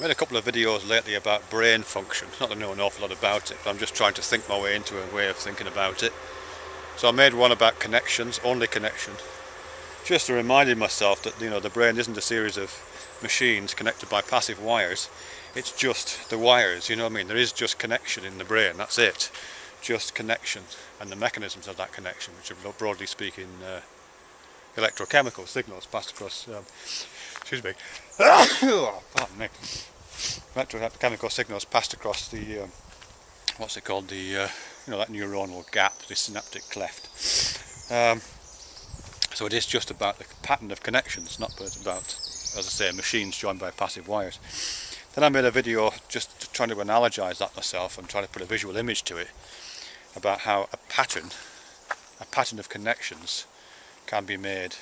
I made a couple of videos lately about brain function. Not that I know an awful lot about it, but I'm just trying to think my way into a way of thinking about it. So I made one about connections, only connection. Just to remind myself that, the brain isn't a series of machines connected by passive wires. It's just the wires, you know what I mean? There is just connection in the brain, that's it. Just connection, and the mechanisms of that connection, which are broadly speaking electrochemical signals passed across, excuse me, pardon me, electrochemical signals passed across the, what's it called, the, that neuronal gap, the synaptic cleft. So it is just about the pattern of connections, not about, as I say, machines joined by passive wires. Then I made a video just trying to analogize that myself and trying to put a visual image to it about how a pattern of connections can be made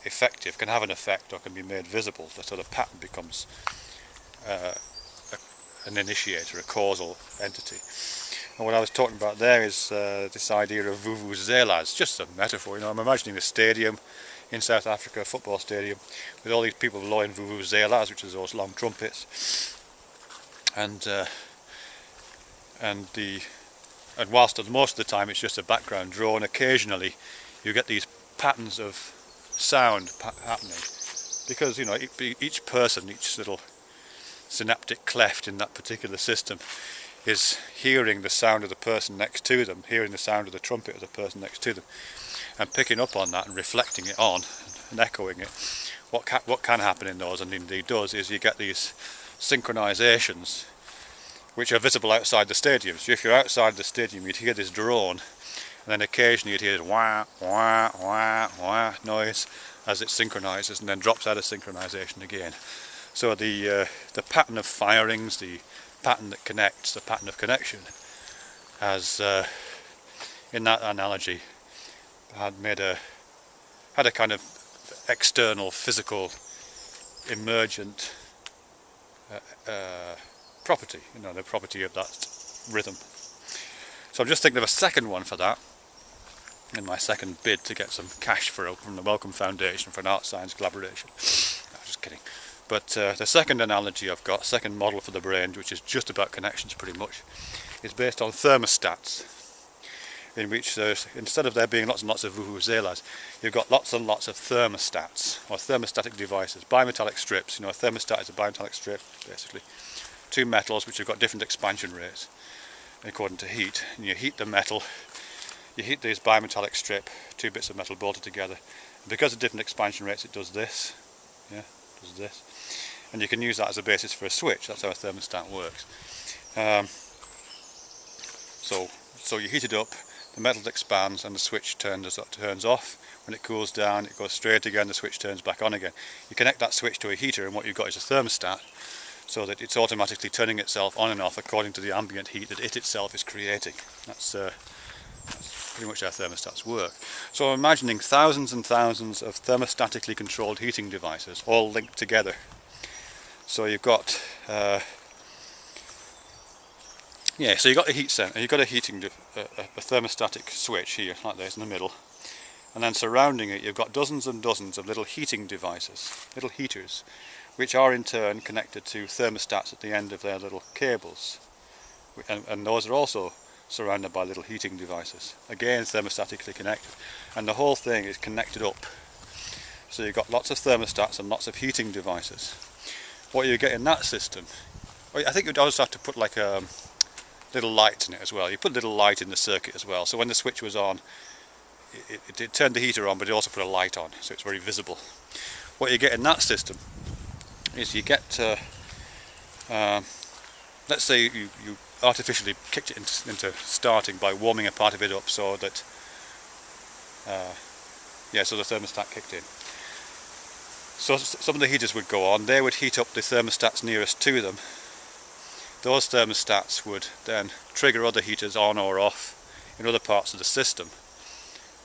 effective, can have an effect, or can be made visible. So the pattern becomes an initiator, a causal entity. And what I was talking about there is this idea of vuvuzelas, just a metaphor. I'm imagining a stadium in South Africa, a football stadium, with all these people blowing vuvuzelas, which is those long trumpets, and whilst most of the time it's just a background draw, and occasionally you get these patterns of sound happening, because each person, each little synaptic cleft in that particular system is hearing the sound of the person next to them, hearing the sound of the trumpet of the person next to them, and picking up on that and reflecting it on and echoing it. What can happen in those, and indeed does, is you get these synchronizations which are visible outside the stadium. So if you're outside the stadium, you'd hear this drone, and then occasionally you'd hear this wah, wah, wah, wah noise as it synchronizes and then drops out of synchronization again. So the pattern of firings, the pattern that connects, the pattern of connection, has, in that analogy, had a kind of external, physical, emergent property, the property of that rhythm. So I'm just thinking of a second one for that, in my second bid to get some cash from the Wellcome Foundation for an art science collaboration. No, just kidding. But the second analogy I've got, second model for the brain, which is just about connections pretty much, is based on thermostats, in which instead of there being lots and lots of vuvuzelas, you've got lots and lots of thermostats, or thermostatic devices, bimetallic strips. A thermostat is a bimetallic strip, basically. Two metals which have got different expansion rates according to heat. And you heat the metal, you heat this bimetallic strip, two bits of metal bolted together, and because of different expansion rates it does this, does this. And you can use that as a basis for a switch. That's how a thermostat works. So you heat it up, the metal expands, and the switch turns off. When it cools down, it goes straight again, the switch turns back on again. You connect that switch to a heater, and what you've got is a thermostat, so that it's automatically turning itself on and off according to the ambient heat that it itself is creating. That's pretty much how thermostats work. So I'm imagining thousands and thousands of thermostatically controlled heating devices all linked together. So you've got so you've got a heat center, you've got a thermostatic switch here, like this in the middle, and then surrounding it you've got dozens and dozens of little heating devices, little heaters, which are in turn connected to thermostats at the end of their little cables, and those are also surrounded by little heating devices, again thermostatically connected, and the whole thing is connected up. So you've got lots of thermostats and lots of heating devices. What you get in that system, I think you'd also have to put like a little light in it as well. You put a little light in the circuit as well, so when the switch was on, it turned the heater on, but it also put a light on, so it's very visible. What you get in that system is you get, let's say you artificially kicked it into starting by warming a part of it up, so that so the thermostat kicked in. So some of the heaters would go on, they would heat up the thermostats nearest to them. Those thermostats would then trigger other heaters on or off in other parts of the system,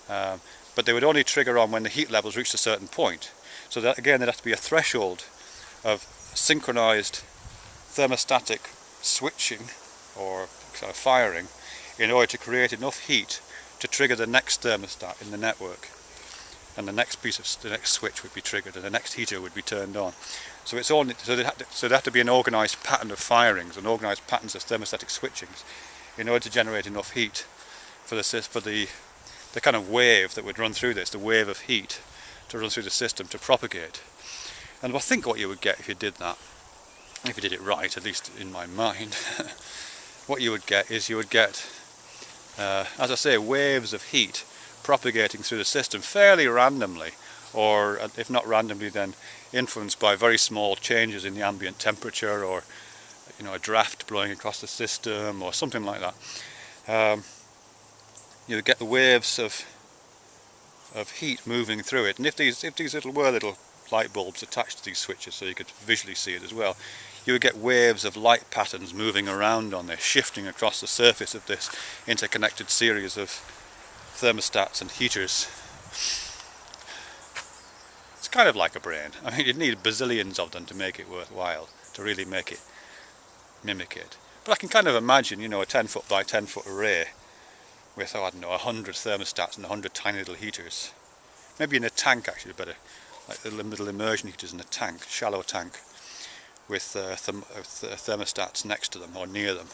but they would only trigger on when the heat levels reached a certain point. So that again, there'd have to be a threshold of synchronized thermostatic switching or kind of firing in order to create enough heat to trigger the next thermostat in the network, and the next switch would be triggered and the next heater would be turned on. So it's only so there had to be an organised pattern of firings and organised patterns of thermostatic switchings in order to generate enough heat for the kind of wave that would run through this, the wave of heat to run through the system to propagate. And I think what you would get if you did that, if you did it right, at least in my mind, what you would get is as I say, waves of heat propagating through the system fairly randomly, or if not randomly then influenced by very small changes in the ambient temperature, or a draft blowing across the system or something like that. You would get the waves of heat moving through it, and if these little light bulbs attached to these switches so you could visually see it as well, you would get waves of light patterns moving around on this, shifting across the surface of this interconnected series of thermostats and heaters. It's kind of like a brain. I mean, you'd need bazillions of them to make it worthwhile, to really make it mimic it. But I can kind of imagine, a 10-foot by 10-foot array with, I don't know, 100 thermostats and 100 tiny little heaters. Maybe in a tank, actually, better, like the little immersion heaters in a tank, shallow tank, with thermostats next to them or near them,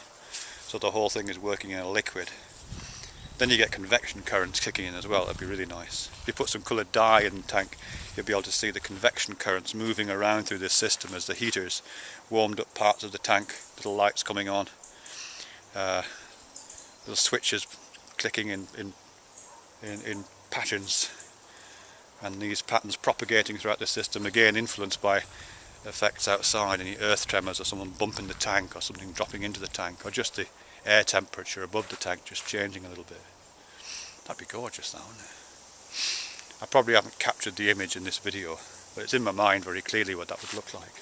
so the whole thing is working in a liquid. Then you get convection currents kicking in as well. That'd be really nice. If you put some coloured dye in the tank, you'll be able to see the convection currents moving around through this system as the heaters warmed up parts of the tank, little lights coming on, little switches clicking in patterns, and these patterns propagating throughout the system, again influenced by effects outside, any earth tremors or someone bumping the tank or something dropping into the tank, or just the air temperature above the tank just changing a little bit. That'd be gorgeous, that, wouldn't it? I probably haven't captured the image in this video, but it's in my mind very clearly what that would look like.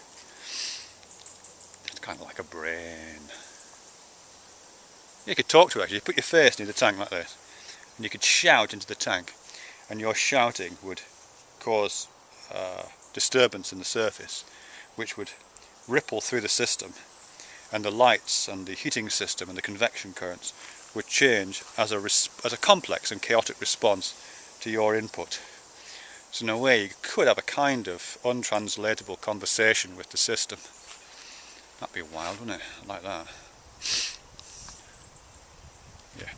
It's kind of like a brain. You could talk to it, actually. You put your face near the tank like this, and you could shout into the tank, and your shouting would cause disturbance in the surface, which would ripple through the system, and the lights and the heating system and the convection currents would change as a complex and chaotic response to your input. So in a way you could have a kind of untranslatable conversation with the system. That'd be wild, wouldn't it? I like that. Yeah.